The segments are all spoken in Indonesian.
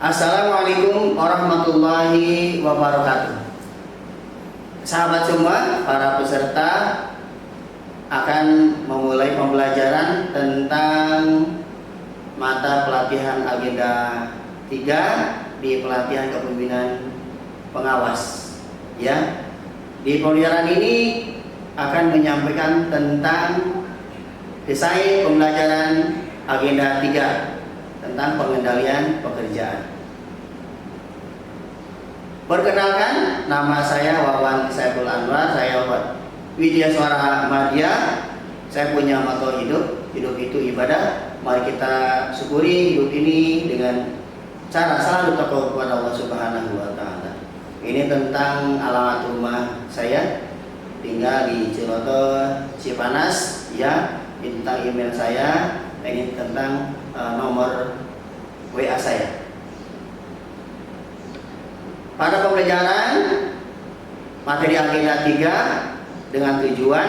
Assalamualaikum warahmatullahi wabarakatuh. Sahabat semua, para peserta akan memulai pembelajaran tentang mata pelatihan agenda 3 di pelatihan kepemimpinan pengawas. Ya, di pembelajaran ini akan menyampaikan tentang desain pembelajaran agenda 3 tentang pengendalian pekerjaan. Perkenalkan, nama saya Wawan Saiful Anwar, saya Widya Suara Madya. Saya punya moto hidup itu ibadah. Mari kita syukuri hidup ini dengan cara selalu takwa kepada Allah Subhanahu wa Ta'ala. Ini tentang alamat rumah saya, tinggal di Ciloto, Cipanas, ya. Ini tentang email saya, ini tentang nomor WA saya. Pada pembelajaran materi agenda 3 dengan tujuan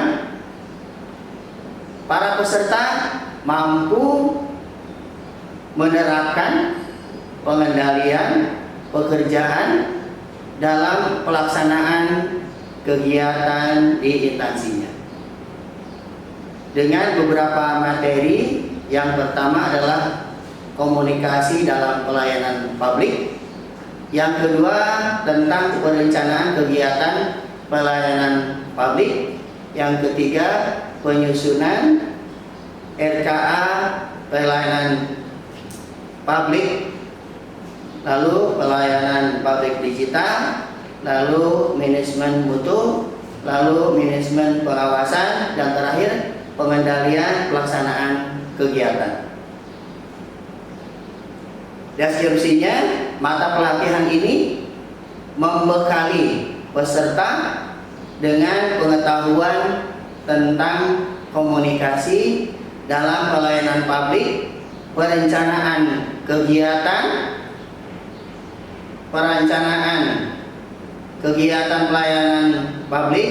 para peserta mampu menerapkan pengendalian pekerjaan dalam pelaksanaan kegiatan di instansinya dengan beberapa materi. Yang pertama adalah komunikasi dalam pelayanan publik. Yang kedua tentang perencanaan kegiatan pelayanan publik. Yang ketiga penyusunan RKA pelayanan publik, lalu pelayanan publik digital, lalu manajemen mutu, lalu manajemen pengawasan, dan terakhir pengendalian pelaksanaan kegiatan. Deskripsinya, mata pelatihan ini membekali peserta dengan pengetahuan tentang komunikasi dalam pelayanan publik, perencanaan kegiatan pelayanan publik,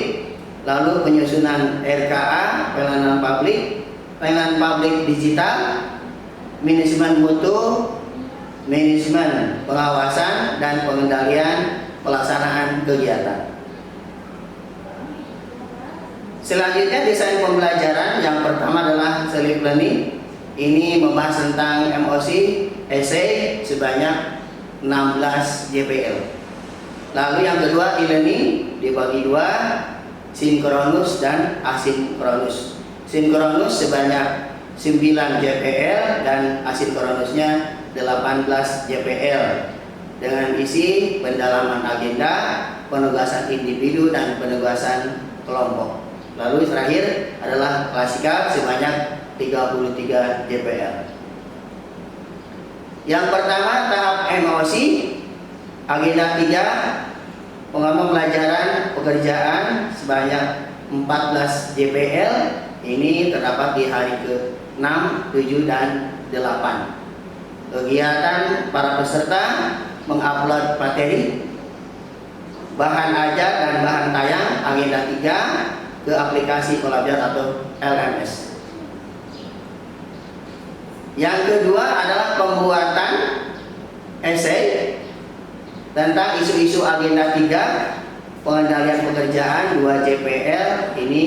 lalu penyusunan RKA pelayanan publik digital, manajemen mutu, manajemen pengawasan, dan pengendalian pelaksanaan kegiatan. Selanjutnya desain pembelajaran. Yang pertama adalah self learning. Ini membahas tentang MOC essay sebanyak 16 JPL. Lalu yang kedua e-learning dibagi dua, sinkronus dan asinkronus. Sinkronus sebanyak 9 JPL dan asinkronusnya 18 JPL dengan isi pendalaman agenda, penugasan individu, dan penugasan kelompok. Lalu terakhir adalah klasikal sebanyak 33 JPL. Yang pertama tahap MOC agenda 3 pembelajaran pekerjaan sebanyak 14 JPL. Ini terdapat di hari ke-6, 7, dan 8. Kegiatan para peserta mengupload materi, bahan ajar dan bahan tayang agenda 3 ke aplikasi Kolabiar atau LMS. Yang kedua adalah pembuatan esai tentang isu-isu agenda 3 pengendalian pekerjaan 2 JPL. Ini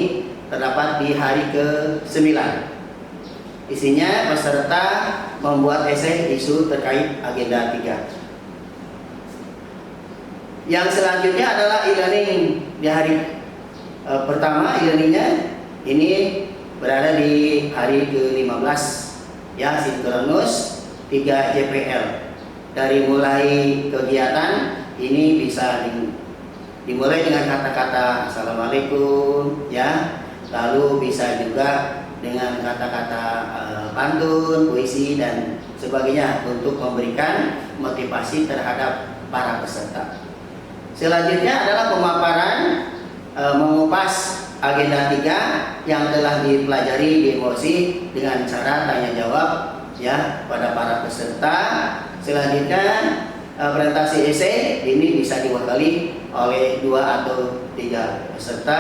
terdapat di hari ke-9. Isinya peserta membuat esai isu terkait agenda 3. Yang selanjutnya adalah e-learning. Di hari pertama e-learningnya ini berada di hari ke-15, ya, sinkronus 3 JPL. Dari mulai kegiatan ini bisa dimulai dengan kata-kata assalamualaikum, ya, lalu bisa juga dengan kata-kata pantun, puisi, dan sebagainya untuk memberikan motivasi terhadap para peserta. Selanjutnya adalah pemaparan mengupas agenda 3 yang telah dipelajari di MOC dengan cara tanya jawab, ya, pada para peserta. Selanjutnya presentasi esai ini bisa diwakili oleh 2 atau 3 peserta.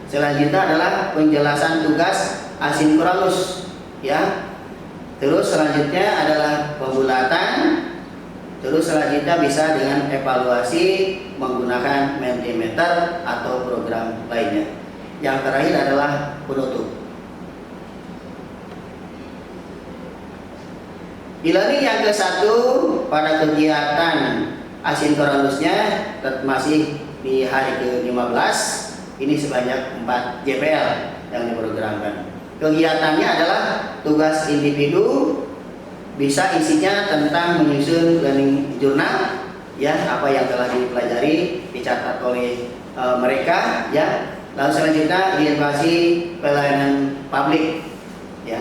Selanjutnya adalah penjelasan tugas asinkronus, ya. Terus selanjutnya adalah pembulatan, Terus selanjutnya bisa dengan evaluasi menggunakan Mentimeter atau program lainnya. Yang terakhir adalah penutup. E-learning yang ke-1 pada kegiatan asinkronusnya masih di hari ke-15, ini sebanyak 4 JPL yang diprogramkan. Kegiatannya adalah tugas individu, bisa isinya tentang menyusun learning journal, ya, apa yang telah dipelajari dicatat oleh mereka, ya. Lalu selanjutnya edukasi pelayanan publik, ya,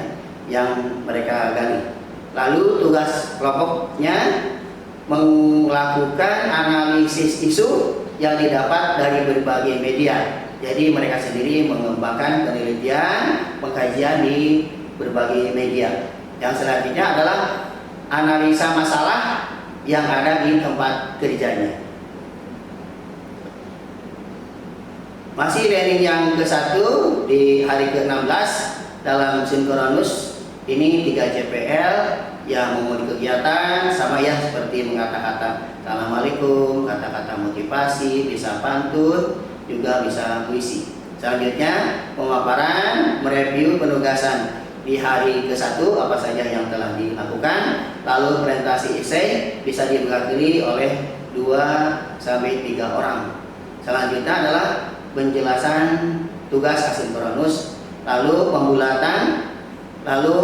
yang mereka gali. Lalu tugas kelompoknya melakukan analisis isu yang didapat dari berbagai media. Jadi mereka sendiri mengembangkan penelitian, pengkajian di berbagai media. Yang selanjutnya adalah analisa masalah yang ada di tempat kerjanya. Masih learning yang ke-1 di hari ke-16 dalam sinkronus, ini 3 JPL yang memulai kegiatan sama ya, seperti mengata-kata Assalamualaikum, kata-kata motivasi, bisa pantun, juga bisa puisi. Selanjutnya pemaparan, mereview penugasan di hari ke-1 apa saja yang telah dilakukan. Lalu presentasi esai bisa diwakili oleh 2 sampai 3 orang. Selanjutnya adalah penjelasan tugas asinkronus, lalu pembulatan, lalu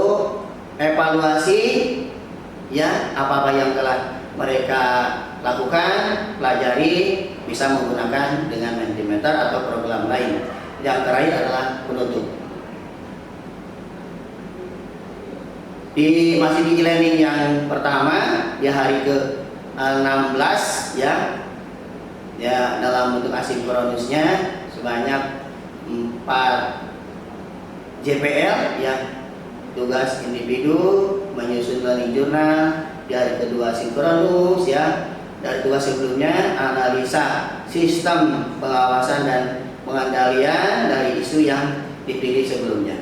evaluasi, ya, apa-apa yang telah mereka lakukan, pelajari, bisa menggunakan dengan Mentimeter atau program lain. Yang terakhir adalah penutup. Masih di e-learning yang pertama di hari ke-16, ya, dalam bentuk asinkronusnya sebanyak 4 JPL, ya, tugas individu menyusun learning journal. Di hari kedua sinkronus, ya, dari tugas sebelumnya analisa sistem pengawasan dan pengendalian dari isu yang dipilih sebelumnya.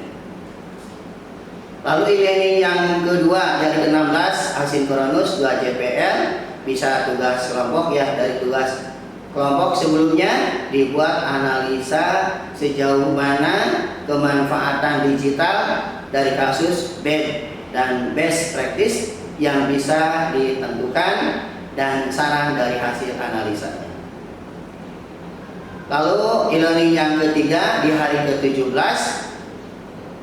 Lalu e-learning yang kedua dari ke-16 asinkronus 2 JPL, bisa tugas kelompok, ya, dari tugas kelompok sebelumnya dibuat analisa sejauh mana kemanfaatan digital dari kasus bad dan best practice yang bisa ditentukan dan saran dari hasil analisanya. Lalu e-learning yang ketiga di hari ke-17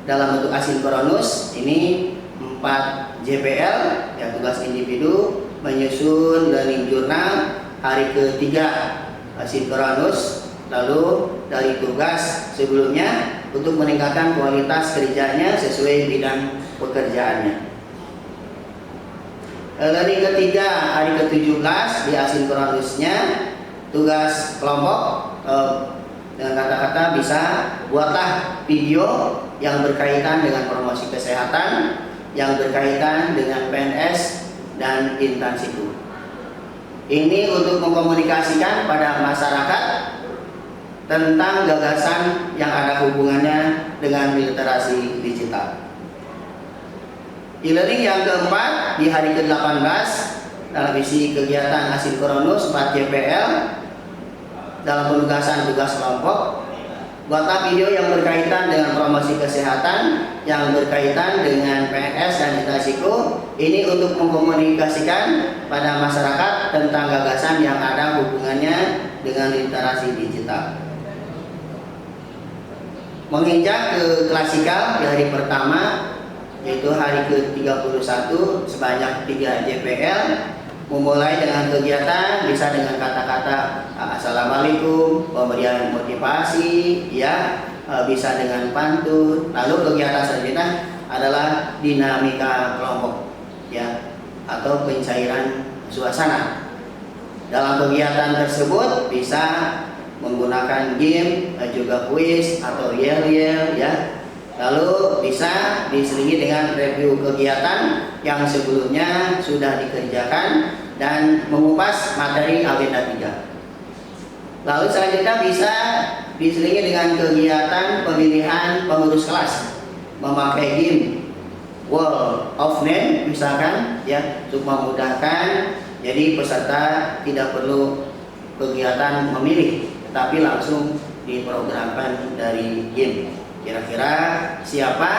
dalam bentuk asinkronus, ini 4 JPL, ya, tugas individu menyusun learning journal hari ketiga asinkronus. Lalu dari tugas sebelumnya untuk meningkatkan kualitas kerjanya sesuai bidang pekerjaannya. Learning ketiga hari ke-17 di asinkronusnya tugas kelompok, dengan kata-kata bisa buatlah video yang berkaitan dengan promosi kesehatan, yang berkaitan dengan PNS dan instansiku. Ini untuk mengkomunikasikan pada masyarakat tentang gagasan yang ada hubungannya dengan literasi digital. E-learning yang keempat di hari ke-18 dalam isi kegiatan asinkronus 4 JPL dalam penugasan tugas kelompok, buatlah video yang berkaitan dengan promosi kesehatan, yang berkaitan dengan PNS dan instansiku. Ini untuk mengkomunikasikan pada masyarakat tentang gagasan yang ada hubungannya dengan literasi digital. Menginjak ke klasikal di hari pertama, yaitu hari ke-31 sebanyak 3 JPL, memulai dengan kegiatan bisa dengan kata-kata Assalamualaikum, pemberian motivasi, ya, bisa dengan pantun. Lalu kegiatan selanjutnya adalah dinamika kelompok, ya, atau pencairan suasana. Dalam kegiatan tersebut bisa menggunakan game, juga kuis atau yel-yel, ya. Lalu bisa diselingi dengan review kegiatan yang sebelumnya sudah dikerjakan dan mengupas materi agenda 3. Lalu selanjutnya bisa diselingi dengan kegiatan pemilihan pengurus kelas, memakai game, wall of name misalkan ya, untuk memudahkan, jadi peserta tidak perlu kegiatan memilih, tetapi langsung diprogramkan dari game. Kira-kira siapa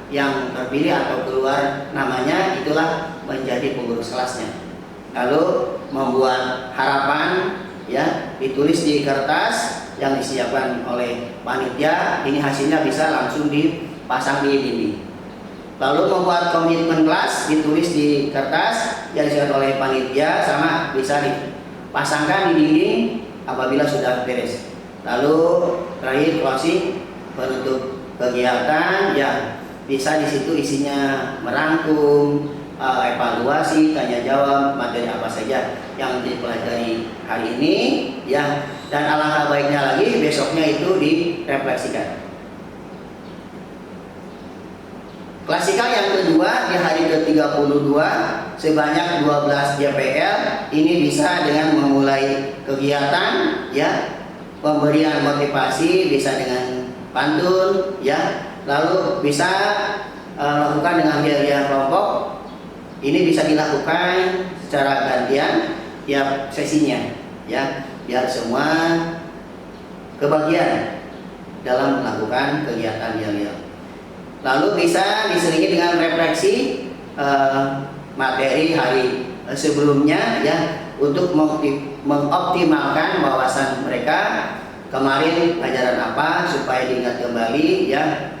yang terpilih atau keluar namanya, itulah menjadi pengurus kelasnya. Lalu membuat harapan ya, ditulis di kertas yang disiapkan oleh panitia. Ini hasilnya bisa langsung dipasang di dinding. Lalu membuat komitmen kelas, ditulis di kertas yang disiapkan oleh panitia, sama bisa dipasangkan di dinding apabila sudah beres. Lalu terakhir closing, penutup kegiatan ya, bisa di situ isinya merangkum, evaluasi, tanya jawab, materi apa saja yang dipelajari hari ini ya, dan alangkah baiknya lagi besoknya itu direfleksikan. Klasikal yang kedua di hari ke-32 sebanyak 12 JPL, ini bisa dengan memulai kegiatan ya, pemberian motivasi bisa dengan pantun ya, lalu bisa lakukan dengan hadiah kelompok. Ini bisa dilakukan secara gantian tiap sesinya ya, biar semua kebagian dalam melakukan kegiatan yel-yel. Lalu bisa diselingi dengan refleksi materi hari sebelumnya ya, untuk mengoptimalkan wawasan mereka kemarin pelajaran apa supaya diingat kembali ya.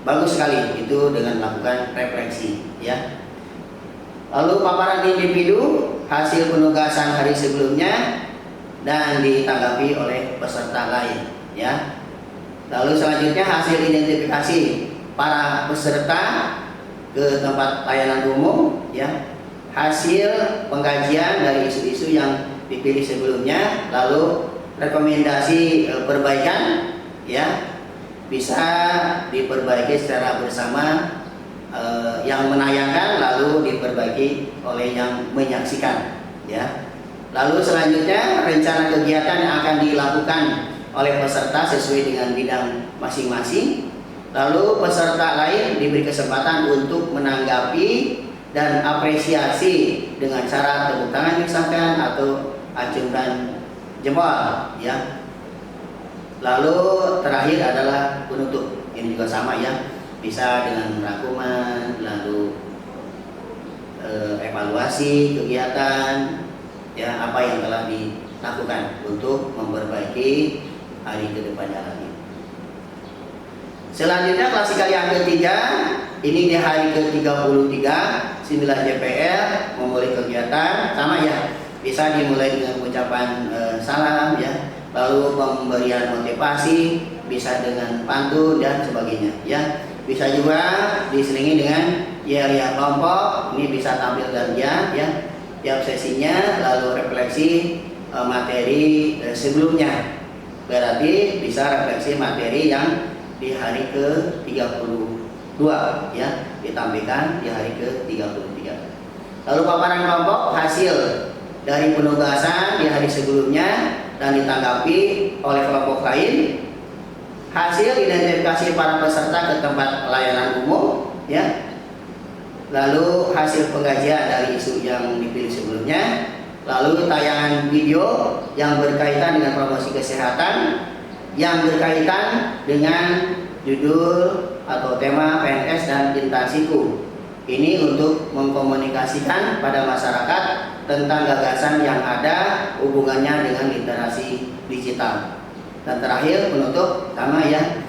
Bagus sekali itu dengan melakukan refleksi ya. Lalu paparan individu hasil penugasan hari sebelumnya dan ditanggapi oleh peserta lain ya. Lalu selanjutnya hasil identifikasi para peserta ke tempat layanan umum ya, hasil pengkajian dari isu-isu yang dipilih sebelumnya, lalu rekomendasi perbaikan ya, bisa diperbaiki secara bersama yang menayangkan, lalu diperbaiki oleh yang menyaksikan ya. Lalu selanjutnya rencana kegiatan yang akan dilakukan oleh peserta sesuai dengan bidang masing-masing. Lalu peserta lain diberi kesempatan untuk menanggapi dan apresiasi dengan cara tepuk tangan misalkan, atau acungkan jempol ya. Lalu terakhir adalah penutup, ini juga sama ya, bisa dengan rangkuman, lalu evaluasi kegiatan ya, apa yang telah dilakukan untuk memperbaiki hari kedepannya lagi. Selanjutnya klasikal yang ketiga, ini di hari ke-33 9 JPL memulai kegiatan, sama ya, bisa dimulai dengan ucapan salam ya, lalu pemberian motivasi bisa dengan pantun dan sebagainya ya. Bisa juga diselingi dengan ya kelompok, ini bisa tampil gantian ya tiap sesinya, lalu refleksi materi sebelumnya, berarti bisa refleksi materi yang di hari ke-32 ya, ditampilkan di hari ke-33. Lalu paparan kelompok hasil dari penugasan di hari sebelumnya dan ditanggapi oleh kelompok lain, hasil identifikasi para peserta ke tempat layanan umum ya, lalu hasil pengkajian dari isu yang dipilih sebelumnya, lalu tayangan video yang berkaitan dengan promosi kesehatan, yang berkaitan dengan judul atau tema PNS dan instansiku. Ini untuk mengkomunikasikan pada masyarakat tentang gagasan yang ada hubungannya dengan literasi digital. Dan terakhir penutup sama ya,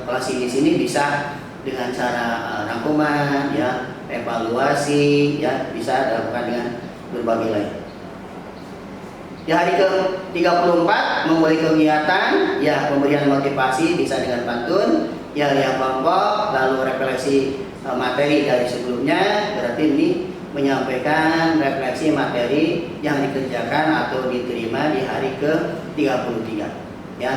kelas di sini bisa dengan cara rangkuman ya, evaluasi ya, bisa dilakukan dengan berbagai lain. Di hari ke-34 memulai kegiatan ya, pemberian motivasi bisa dengan pantun ya, yang kelompok, lalu refleksi materi dari sebelumnya, berarti ini menyampaikan refleksi materi yang dikerjakan atau diterima di hari ke-33 ya.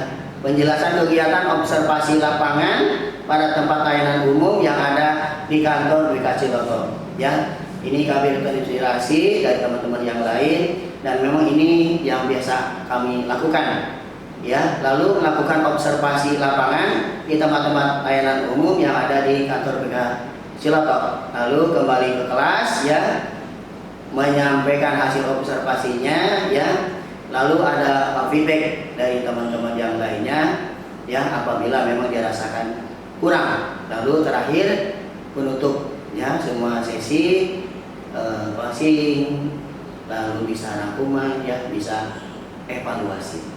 Penjelasan kegiatan observasi lapangan pada tempat layanan umum yang ada di kantor BKC.com ya. Ini kami terinspirasi dari teman-teman yang lain, dan memang ini yang biasa kami lakukan ya. Lalu melakukan observasi lapangan di tempat-tempat layanan umum yang ada di kantor silakan. Lalu kembali ke kelas ya, menyampaikan hasil observasinya ya. Lalu ada feedback dari teman-teman yang lainnya ya apabila memang dirasakan kurang. Lalu terakhir penutup ya semua sesi closing, lalu bisa rangkuman ya, bisa evaluasi.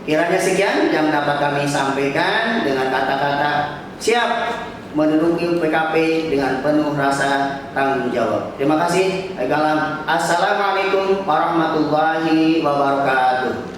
Kiranya sekian yang dapat kami sampaikan dengan kata-kata siap menduduki PKP dengan penuh rasa tanggung jawab. Terima kasih. Assalamualaikum warahmatullahi wabarakatuh.